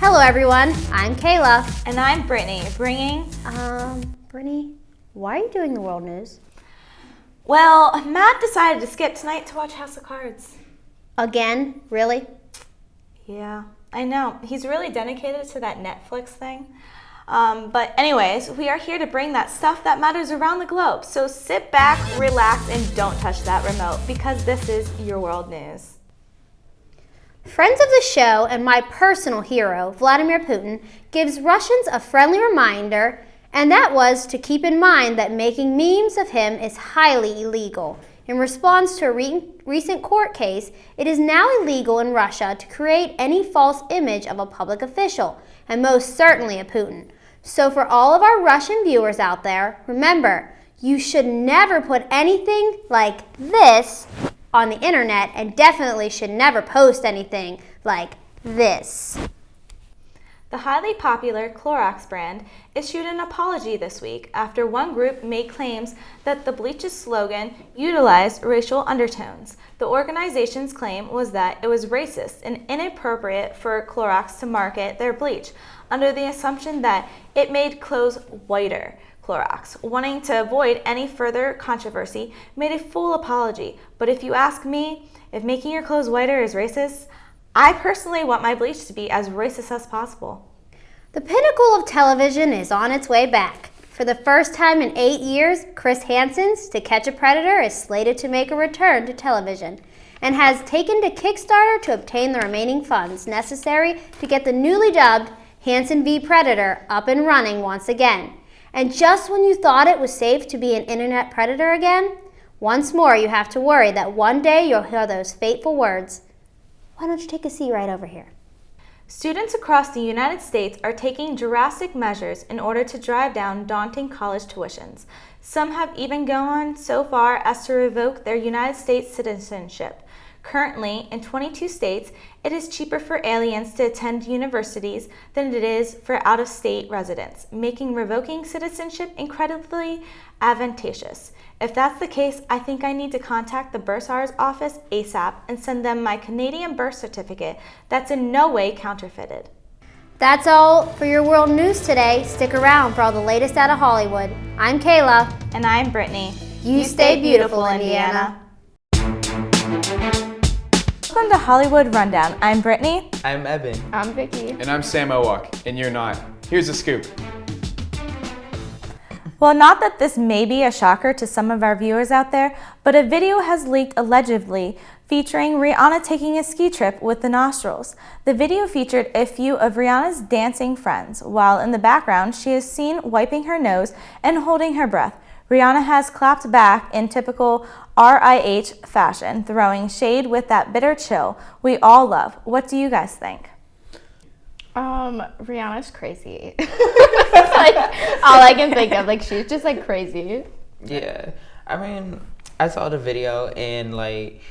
Hello everyone, I'm Kayla. And I'm Brittany, bringing... Brittany, why are you doing the world news? Well, Matt decided to skip tonight to watch House of Cards. Again? Really? Yeah, I know. He's really dedicated to that Netflix thing. But anyways, we are here to bring that stuff that matters around the globe. So sit back, relax, and don't touch that remote because this is your world news. Friends of the show and my personal hero, Vladimir Putin, gives Russians a friendly reminder, and that was to keep in mind that making memes of him is highly illegal. In response to a recent court case, it is now illegal in Russia to create any false image of a public official, and most certainly a Putin. So for all of our Russian viewers out there, remember, you should never put anything like this on the internet and definitely should never post anything like this. The highly popular Clorox brand issued an apology this week after one group made claims that the bleach's slogan utilized racial undertones. The organization's claim was that it was racist and inappropriate for Clorox to market their bleach under the assumption that it made clothes whiter. Clorox, wanting to avoid any further controversy, made a full apology. But if you ask me, if making your clothes whiter is racist, I personally want my bleach to be as racist as possible. The pinnacle of television is on its way back. For the first time in 8 years, Chris Hansen's To Catch a Predator is slated to make a return to television and has taken to Kickstarter to obtain the remaining funds necessary to get the newly dubbed Hansen v. Predator up and running once again. And just when you thought it was safe to be an internet predator again, once more you have to worry that one day you'll hear those fateful words. Why don't you take a seat right over here? Students across the United States are taking drastic measures in order to drive down daunting college tuitions. Some have even gone so far as to revoke their United States citizenship. Currently, in 22 states, it is cheaper for aliens to attend universities than it is for out-of-state residents, making revoking citizenship incredibly advantageous. If that's the case, I think I need to contact the bursar's office ASAP and send them my Canadian birth certificate that's in no way counterfeited. That's all for your world news today. Stick around for all the latest out of Hollywood. I'm Kayla. And I'm Brittany. You stay beautiful, Indiana. Welcome to Hollywood Rundown. I'm Brittany. I'm Evan. I'm Vicky. And I'm Sam Owak, and you're not. Here's the scoop. Well, not that this may be a shocker to some of our viewers out there, but a video has leaked allegedly featuring Rihanna taking a ski trip with the Nostrils. The video featured a few of Rihanna's dancing friends, while in the background she is seen wiping her nose and holding her breath. Rihanna has clapped back in typical RIH fashion, throwing shade with that bitter chill we all love. What do you guys think? Rihanna's crazy. That's like all I can think of. Like, she's just like crazy. Yeah, I mean, I saw the video and like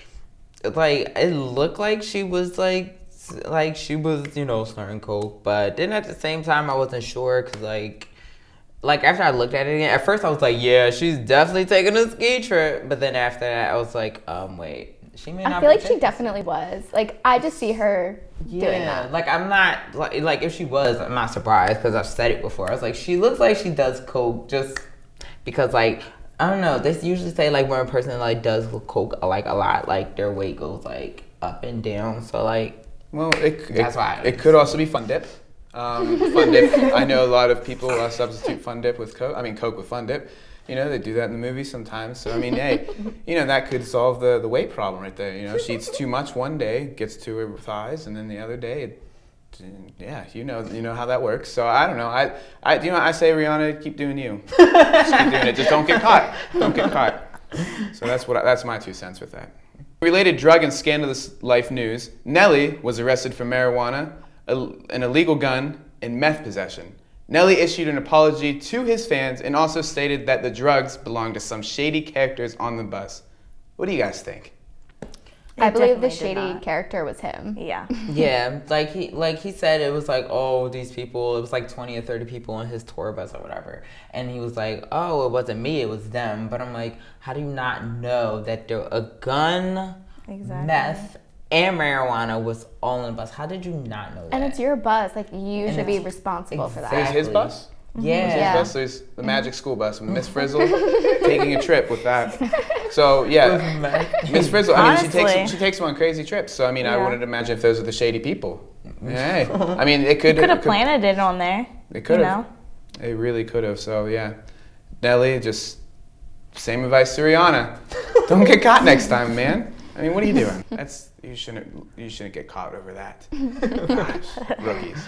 it looked like she was like she was snorting coke, but then at the same time I wasn't sure because like after I looked at it again, at first I was like, yeah, she's definitely taking a ski trip, but then after that I was like, wait. She may not I feel like she definitely was. Like, I just see her doing that. Like, I'm not, like if she was, I'm not surprised because I've said it before. I was like, she looks like she does coke just because, like, I don't know. They usually say, like, when a person, like, does coke, like, a lot, like, their weight goes, like, up and down. So, like, Well, that's why. It could also be Fun Dip. Fun Dip, I know a lot of people substitute Fun Dip with Coke. I mean, Coke with Fun Dip. They do that in the movies sometimes. So, I mean, hey, that could solve the weight problem right there. She eats too much one day, gets to her thighs, and then the other day, you know how that works. So, I don't know. I say, Rihanna, keep doing you. Just keep doing it. Just don't get caught. Don't get caught. So that's my 2 cents with that. Related drug and scandalous life news, Nelly was arrested for marijuana, an illegal gun, and meth possession. Nelly issued an apology to his fans and also stated that the drugs belonged to some shady characters on the bus. What do you guys think? I believe the shady character was him. Yeah. Yeah, like he said, it was like, oh, these people, it was like 20 or 30 people on his tour bus or whatever. And he was like, oh, it wasn't me, it was them. But I'm like, how do you not know that a gun, Exactly. meth, and marijuana was all in the bus. How did you not know that? And it's your bus. Like, you And should be it's- responsible for There's that. his bus. Yeah. His bus. There's the Magic School Bus. Miss Frizzle taking a trip with that. So yeah, Miss Frizzle. I mean, Honestly. she takes on crazy trips. So I mean, I Yeah. wouldn't imagine if those are the shady people. Hey, I mean, it could Have planted it on there. They could you have. know? They really could have. So yeah, Nelly, just same advice to Rihanna. Don't get caught next time, man. I mean, what are you doing? That's you shouldn't get caught over that. Gosh, rookies.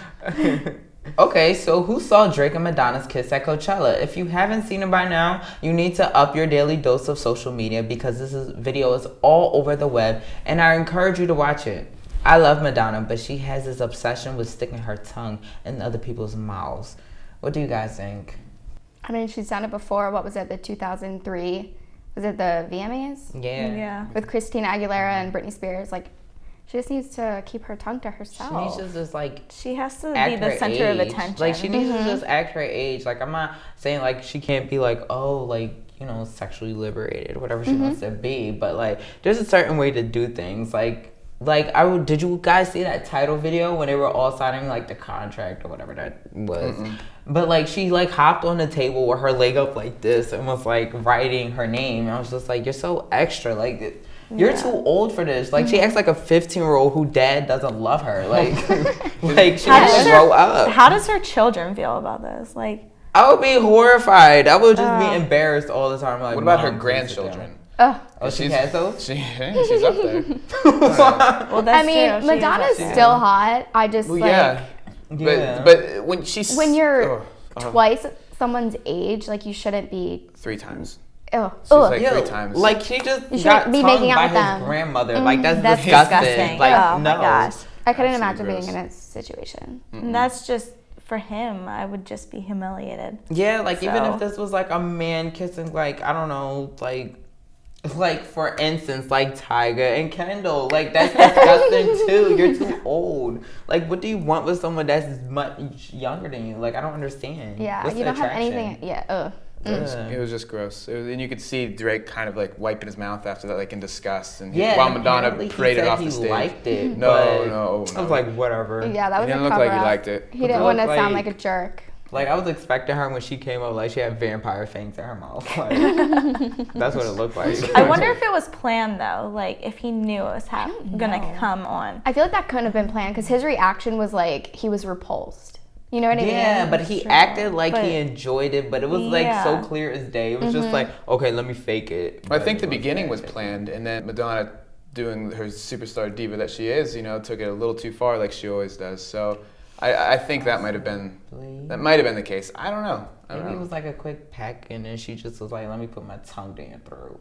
Okay, so who saw Drake and Madonna's kiss at Coachella? If you haven't seen it by now, you need to up your daily dose of social media because video is all over the web, and I encourage you to watch it. I love Madonna, but she has this obsession with sticking her tongue in other people's mouths. What do you guys think? I mean, she's done it before. What was it, the 2003? Was it the VMAs? Yeah. With Christina Aguilera and Britney Spears. Like, she just needs to keep her tongue to She herself. needs to just like She has to act be the her center of age. attention. Like she needs to just act her age. Like I'm not saying like she can't be like, oh, like, you know, sexually liberated or whatever she wants to be, but like there's a certain way to do things. Like did you guys see that title video when they were all signing like the contract or whatever that was? But like she like hopped on the table with her leg up like this and was like writing her name. And I was just like, you're so extra. Like you're too old for this. Like she acts like a 15-year-old who dad doesn't love her. Like like she needs to grow up. How does her children feel about this? Like, I would be horrified. I would just be embarrassed all the time. Like, What about her Mom, please sit down. grandchildren? Oh, she has those? She's up there. well, that's I mean, true. She is Madonna's up there. still hot. I just, Well, like, yeah. Yeah. But when she's when you're oh, twice someone's age, like, you shouldn't be, 3 times. ugh. She's Ugh. like Yeah, 3 times. like she just You shouldn't got be tongued making out by with his them. grandmother. Like that's That's disgusting. disgusting. Like Oh no. my gosh. I couldn't Absolutely imagine gross. being in a situation. And that's just, for him, I would just be humiliated. Yeah, like even So- if this was like a man kissing, like I don't know, like for instance, like Tyga and Kendall, like that's disgusting too. You're too old. Like, what do you want with someone that's much younger than you? Like, I don't understand. Yeah, What's you the don't have attraction? anything. Yeah, ugh. Ugh. It was just gross. And you could see Drake kind of like wiping his mouth after that, like in disgust. And Yeah, while and Madonna apparently paraded he said off the he stage. liked it. No, but no. I was like, whatever. Yeah, that It was didn't a look cover like he up. liked it. He didn't It want to looked sound like- like a jerk. Like I was expecting her when she came up, like she had vampire fangs in her mouth. Like, that's what it looked like. I wonder if it was planned, though. Like, if he knew it was gonna come on. I feel like that couldn't have been planned because his reaction was like he was repulsed. You know what I mean? Yeah, but he acted like But- he enjoyed it, but it was like so Yeah. clear as day. It was just like, okay, let me fake it. I But think the it beginning was fake. planned, and then Madonna, doing her superstar diva that she is, took it a little too far, like she always does. So I think that might have been the case. I don't know. Maybe it was like a quick peck, and then she just was like, let me put my tongue down your throat.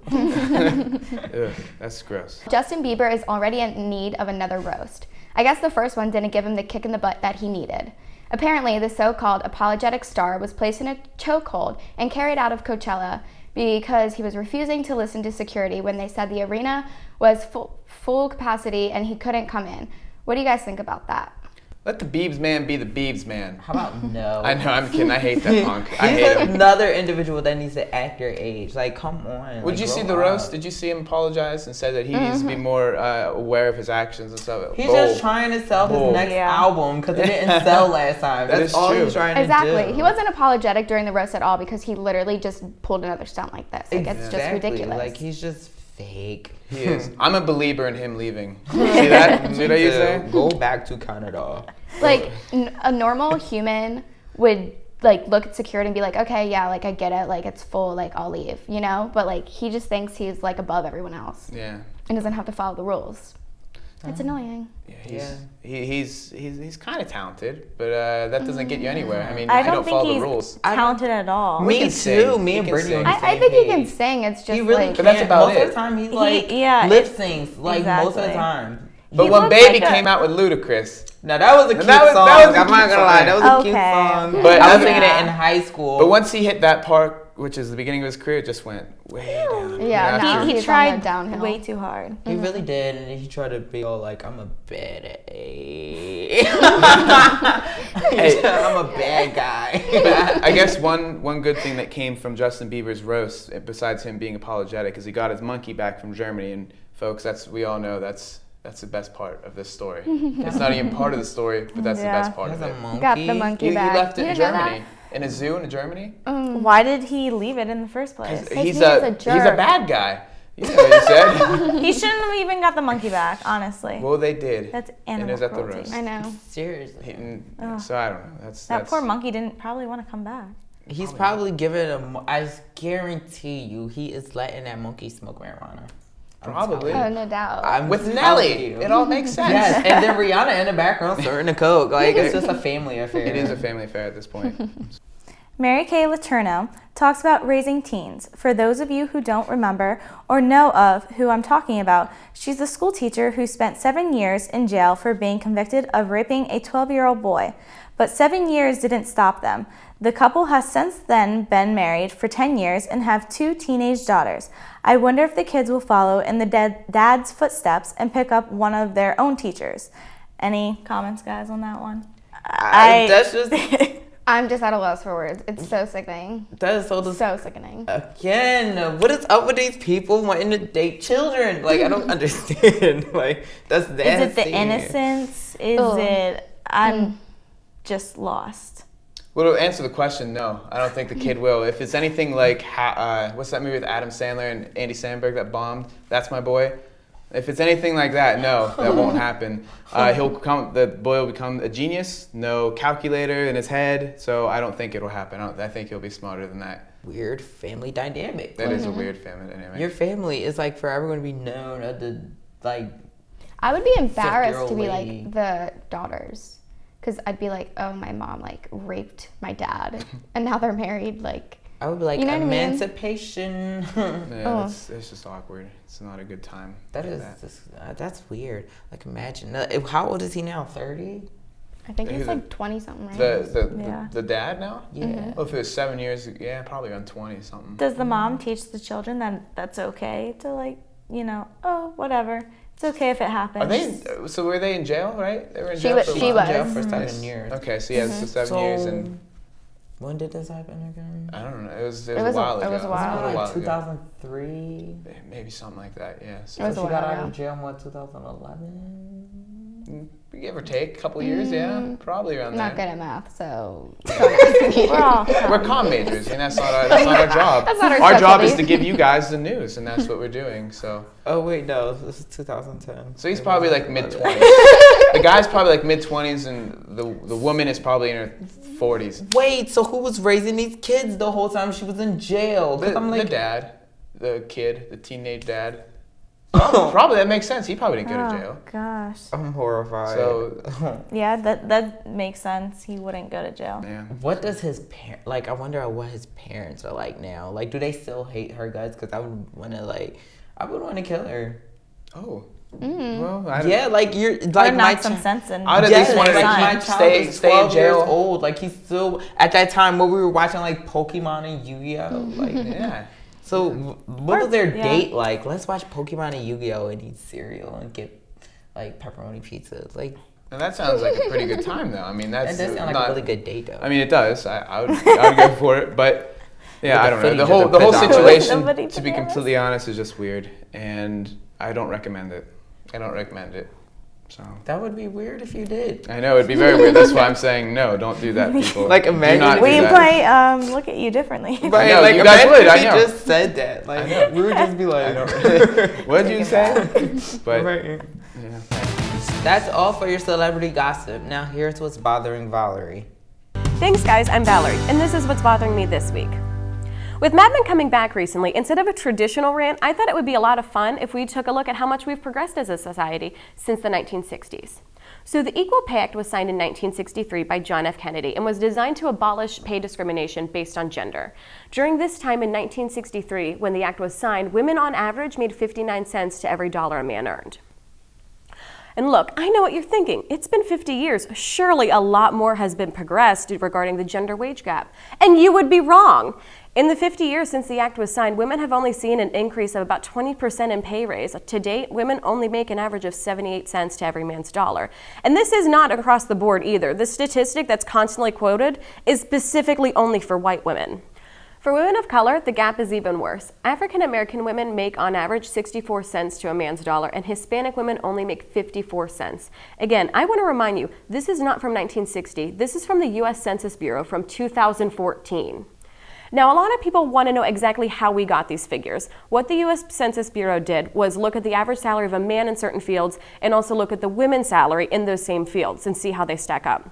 Ugh, that's gross. Justin Bieber is already in need of another roast. I guess the first one didn't give him the kick in the butt that he needed. Apparently, the so-called apologetic star was placed in a chokehold and carried out of Coachella because he was refusing to listen to security when they said the arena was full capacity and he couldn't come in. What do you guys think about that? Let the Biebs man be the Biebs man. How about no? I know, I'm kidding. I hate that punk. I He's hate him. another individual that needs to act your age. Like, come on. Would like, you see grow the roast? up. Did you see him apologize and said that he needs to be more aware of his actions and stuff? He's Bold. just trying to sell his Bold. next Yeah. album because it didn't sell last time. That That's is all true. he's trying to do. Exactly. He wasn't apologetic during the roast at all because he literally just pulled another stunt like this. Like, it's just Exactly. ridiculous. Like, he's just fake. He is. I'm a believer in him leaving. See that? See what you say? Go back to Canada. Like a normal human would like look at security and be like, okay, yeah, like I get it, like it's full, like I'll leave, But like he just thinks he's like above everyone else Yeah. and doesn't have to follow the rules. It's annoying. He's kind of talented, but that doesn't get you anywhere. I mean, I if you don't don't follow think the he's rules. talented at all. We Me can too. sing. Me He and can Brittany sing. on the I same think he page. can sing. It's just He really like But that's about most it. of the time he's like yeah, lip syncs, like most of the exactly. time. But He when looks Baby like a- came out with Ludacris, Now that was a cute That was- song. that was a I'm not cute gonna lie, song. that was a cute Okay. song. But I was I- singing it Yeah. in high school. but once he hit that part, which is the beginning of his career, it just went way down. Yeah, After- now He he's on tried the downhill. way too hard. He really did, and he tried to be all like, "I'm a bad I'm a bad guy." I guess one good thing that came from Justin Bieber's roast, besides him being apologetic, is he got his monkey back from Germany. And folks, we all know that's That's the best part of this story. It's not even part of the story, but that's the best part of it. Got the monkey He back. left it You in didn't know Germany. In a zoo in Germany? Why did he leave it in the first place? He's he is a he's a jerk. bad guy. You know what he said? He shouldn't have even got the monkey back, honestly. Well, they did. That's And animal it was at the cruelty. roast. I know. Seriously. So I don't know. That poor monkey didn't probably want to come back. He's probably giving I guarantee you, he is letting that monkey smoke marijuana. Probably. Oh, no doubt. With Nelly. It all makes sense. Yes, and then Rihanna in the background serving the coke. Like, it's just a family affair. It is a family affair at this point. Mary Kay Letourneau talks about raising teens. For those of you who don't remember or know of who I'm talking about, she's the school teacher who spent 7 years in jail for being convicted of raping a 12-year-old boy. But 7 years didn't stop them. The couple has since then been married for 10 years and have 2 teenage daughters. I wonder if the kids will follow in the dad's footsteps and pick up one of their own teachers. Any comments, guys, on that one? That's just... I'm just at a loss for words. It's so sickening. That is so So sickening. Again, what is up with these people wanting to date children? Like, I don't understand. Like, that's nasty. Is it the innocence? Is it... I'm just lost. Well, to answer the question, no. I don't think the kid will. If it's anything like, what's that movie with Adam Sandler and Andy Samberg that bombed? That's My Boy. If it's anything like that, no, that won't happen. The boy will become a genius, no calculator in his head, so I don't think it'll happen. I think he'll be smarter than that. Weird family dynamic. That is a weird family dynamic. Your family is like forever going to be known as the, like... I would be embarrassed 50-year-old to be lady. like the daughters. Because I'd be like, oh, my mom like raped my dad. And now they're married. Like, I would be like, you know what I mean? emancipation. Yeah, it's just awkward. It's not a good time. That's weird. Like, imagine. How old is he now? 30? I think Who's he's the- like 20 something, right? The dad now? Yeah. Well, if it was 7 years, yeah, probably around 20 something. Does the mom teach the children that that's okay to like, oh, whatever. It's okay if it happens. Are they? So were they in jail? Right? They were in She jail. was- for she a while? was. Jail for Nice. 7 years. Okay, so yeah, so 7 years, and When did this happen again? I don't know. It was a was a- while ago. it was a while. It was a while Like ago. 2003? Maybe something like that. Yeah. It So was a She got while out ago. of jail in what, 2011? give or take a couple years. Yeah, probably around I'm not good there. at math, so don't ask me. We're all We're comm majors, and that's not our job. That's not our Our job is specialty. to give you guys the news, and that's what we're doing. So. Oh, wait, no. This is 2010. So he's probably like mid-20s. The guy's probably like mid-20s, and the woman is probably in her 40s. Wait, so who was raising these kids the whole time she was in jail? 'Cause I'm The like, dad, the kid, the teenage dad. Probably that makes sense. He probably didn't go to jail. Gosh. I'm horrified. So Yeah, that makes sense. He wouldn't go to jail. yeah. what does his parent like? I wonder what his parents are like now. Like, do they still hate her guts? Because I would want to kill her. Oh. Well, I don't, Yeah, like you're Or like my knock some sense in. I'd at Yes, least want to like like my keep, child stay is in 12 years jail. old. Like he's still at that time when we were watching like Pokemon and Yu-Gi-Oh. Like Yeah. so, what was their yeah. date like? Let's watch Pokemon and Yu-Gi-Oh and eat cereal and get like pepperoni pizzas. Like And that sounds like a pretty good time, though. I mean, that's that does sound like not, a really good date, though. I mean, it does. I would go for it, but yeah, With I the don't know. footage The of whole the pajamas. situation, Somebody to be pajamas. completely honest, is just weird, and I don't recommend it. I don't recommend it. So That would be weird if you did. I know it'd be very weird. That's why I'm saying no. Don't do that, people. Like, Do imagine not if We do that. might look at you differently. Right, know, like you guys imagine would, if I he know. just said that. Like we would just be like, What did you say? But Right. yeah. That's all for your celebrity gossip. Now here's what's bothering Valerie. Thanks, guys. I'm Valerie, and this is what's bothering me this week. With Mad Men coming back recently, instead of a traditional rant, I thought it would be a lot of fun if we took a look at how much we've progressed as a society since the 1960s. So the Equal Pay Act was signed in 1963 by John F. Kennedy and was designed to abolish pay discrimination based on gender. During this time in 1963, when the act was signed, women on average made 59 cents to every dollar a man earned. And look, I know what you're thinking. It's been 50 years. Surely a lot more has been progressed regarding the gender wage gap. And you would be wrong. In the 50 years since the act was signed, women have only seen an increase of about 20% in pay raise. To date, women only make an average of 78 cents to every man's dollar. And this is not across the board either. The statistic that's constantly quoted is specifically only for white women. For women of color, the gap is even worse. African American women make on average 64 cents to a man's dollar, and Hispanic women only make 54 cents. Again, I want to remind you, this is not from 1960. This is from the U.S. Census Bureau from 2014. Now, a lot of people want to know exactly how we got these figures. What the U.S. Census Bureau did was look at the average salary of a man in certain fields and also look at the women's salary in those same fields and see how they stack up.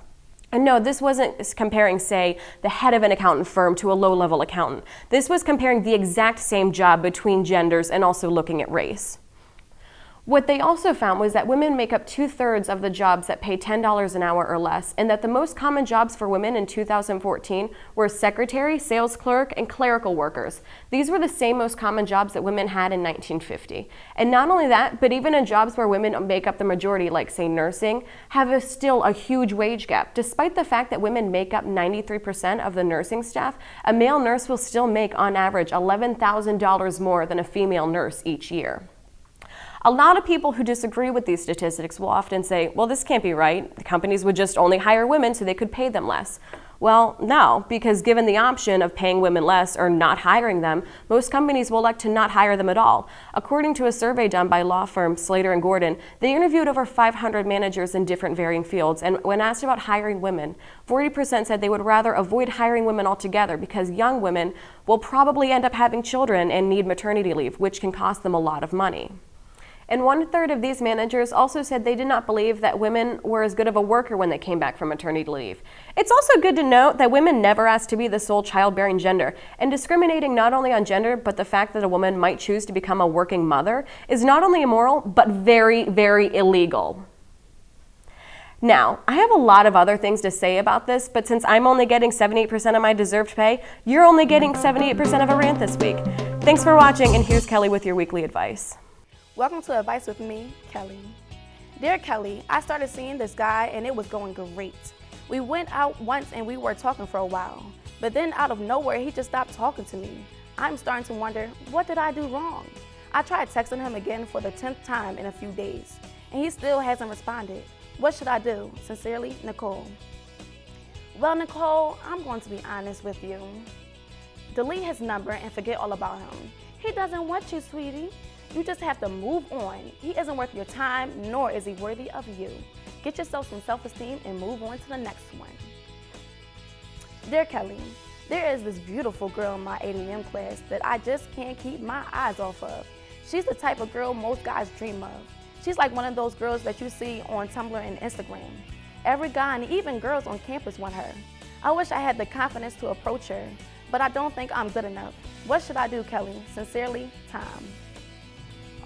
And no, this wasn't comparing, say, the head of an accountant firm to a low-level accountant. This was comparing the exact same job between genders and also looking at race. What they also found was that women make up 2/3 of the jobs that pay $10 an hour or less, and that the most common jobs for women in 2014 were secretary, sales clerk, and clerical workers. These were the same most common jobs that women had in 1950. And not only that, but even in jobs where women make up the majority, like say nursing, have still a huge wage gap. Despite the fact that women make up 93% of the nursing staff, a male nurse will still make on average $11,000 more than a female nurse each year. A lot of people who disagree with these statistics will often say, well, this can't be right. The companies would just only hire women so they could pay them less. Well, no, because given the option of paying women less or not hiring them, most companies will elect to not hire them at all. According to a survey done by law firm Slater & Gordon, they interviewed over 500 managers in different varying fields, and when asked about hiring women, 40% said they would rather avoid hiring women altogether because young women will probably end up having children and need maternity leave, which can cost them a lot of money. And 1/3 of these managers also said they did not believe that women were as good of a worker when they came back from maternity leave. It's also good to note that women never asked to be the sole childbearing gender, and discriminating not only on gender, but the fact that a woman might choose to become a working mother is not only immoral, but very, very illegal. Now, I have a lot of other things to say about this, but since I'm only getting 78% of my deserved pay, you're only getting 78% of a rant this week. Thanks for watching, and here's Kelly with your weekly advice. Welcome to Advice with me, Kelly. Dear Kelly, I started seeing this guy and it was going great. We went out once and we were talking for a while, but then out of nowhere he just stopped talking to me. I'm starting to wonder, what did I do wrong? I tried texting him again for the 10th time in a few days, and he still hasn't responded. What should I do? Sincerely, Nicole. Well, Nicole, I'm going to be honest with you. Delete his number and forget all about him. He doesn't want you, sweetie. You just have to move on. He isn't worth your time, nor is he worthy of you. Get yourself some self-esteem and move on to the next one. Dear Kelly, there is this beautiful girl in my 8 a.m. class that I just can't keep my eyes off of. She's the type of girl most guys dream of. She's like one of those girls that you see on Tumblr and Instagram. Every guy and even girls on campus want her. I wish I had the confidence to approach her, but I don't think I'm good enough. What should I do, Kelly? Sincerely, Tom.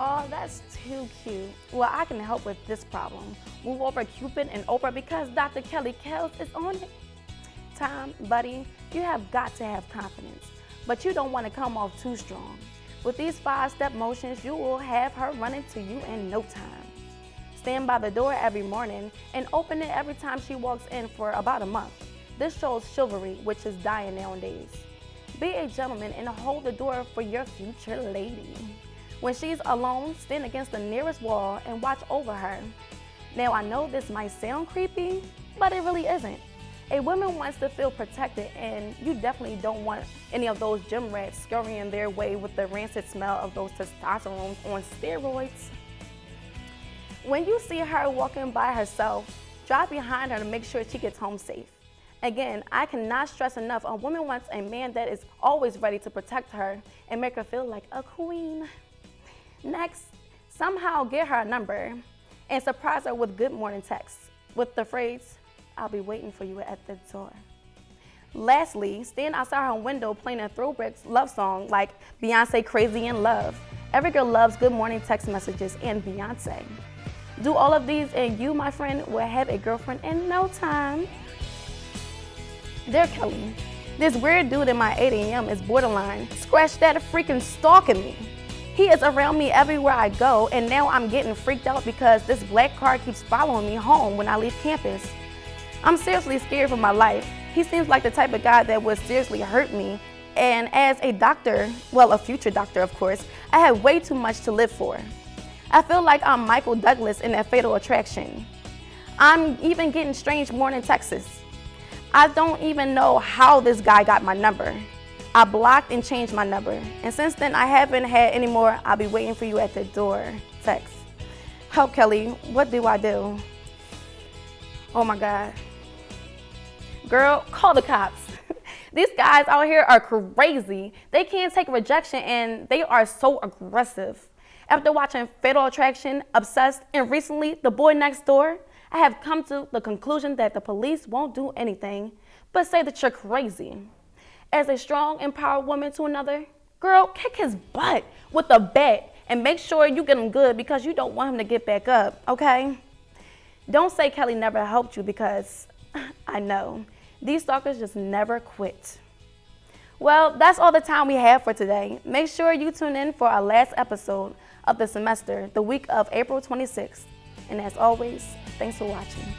Oh, that's too cute. Well, I can help with this problem. Move over Cupid and Oprah because Dr. Kelly Kells is on it. Tom, buddy, you have got to have confidence, but you don't want to come off too strong. With these 5-step motions, you will have her running to you in no time. Stand by the door every morning and open it every time she walks in for about a month. This shows chivalry, which is dying nowadays. Be a gentleman and hold the door for your future lady. When she's alone, stand against the nearest wall and watch over her. Now, I know this might sound creepy, but it really isn't. A woman wants to feel protected, and you definitely don't want any of those gym rats scurrying their way with the rancid smell of those testosterone on steroids. When you see her walking by herself, drive behind her to make sure she gets home safe. Again, I cannot stress enough, a woman wants a man that is always ready to protect her and make her feel like a queen. Next, somehow get her a number and surprise her with good morning texts with the phrase, "I'll be waiting for you at the door." Lastly, stand outside her window playing a throwback love song like Beyonce Crazy in Love. Every girl loves good morning text messages and Beyonce. Do all of these and you, my friend, will have a girlfriend in no time. Dear Kelly, this weird dude in my 8 a.m. is borderline. Scratch that, freaking stalking me. He is around me everywhere I go, and now I'm getting freaked out because this black car keeps following me home when I leave campus. I'm seriously scared for my life. He seems like the type of guy that would seriously hurt me, and as a doctor, well, a future doctor of course, I have way too much to live for. I feel like I'm Michael Douglas in that Fatal Attraction. I'm even getting strange morning texts. I don't even know how this guy got my number. I blocked and changed my number. And since then, I haven't had any more "I'll be waiting for you at the door" text. Help, Kelly. What do I do? Oh my God. Girl, call the cops. These guys out here are crazy. They can't take rejection and they are so aggressive. After watching Fatal Attraction, Obsessed, and recently The Boy Next Door, I have come to the conclusion that the police won't do anything but say that you're crazy. As a strong, empowered woman to another, girl, kick his butt with a bat and make sure you get him good because you don't want him to get back up, okay? Don't say Kelly never helped you because I know. These stalkers just never quit. Well, that's all the time we have for today. Make sure you tune in for our last episode of the semester, the week of April 26th. And as always, thanks for watching.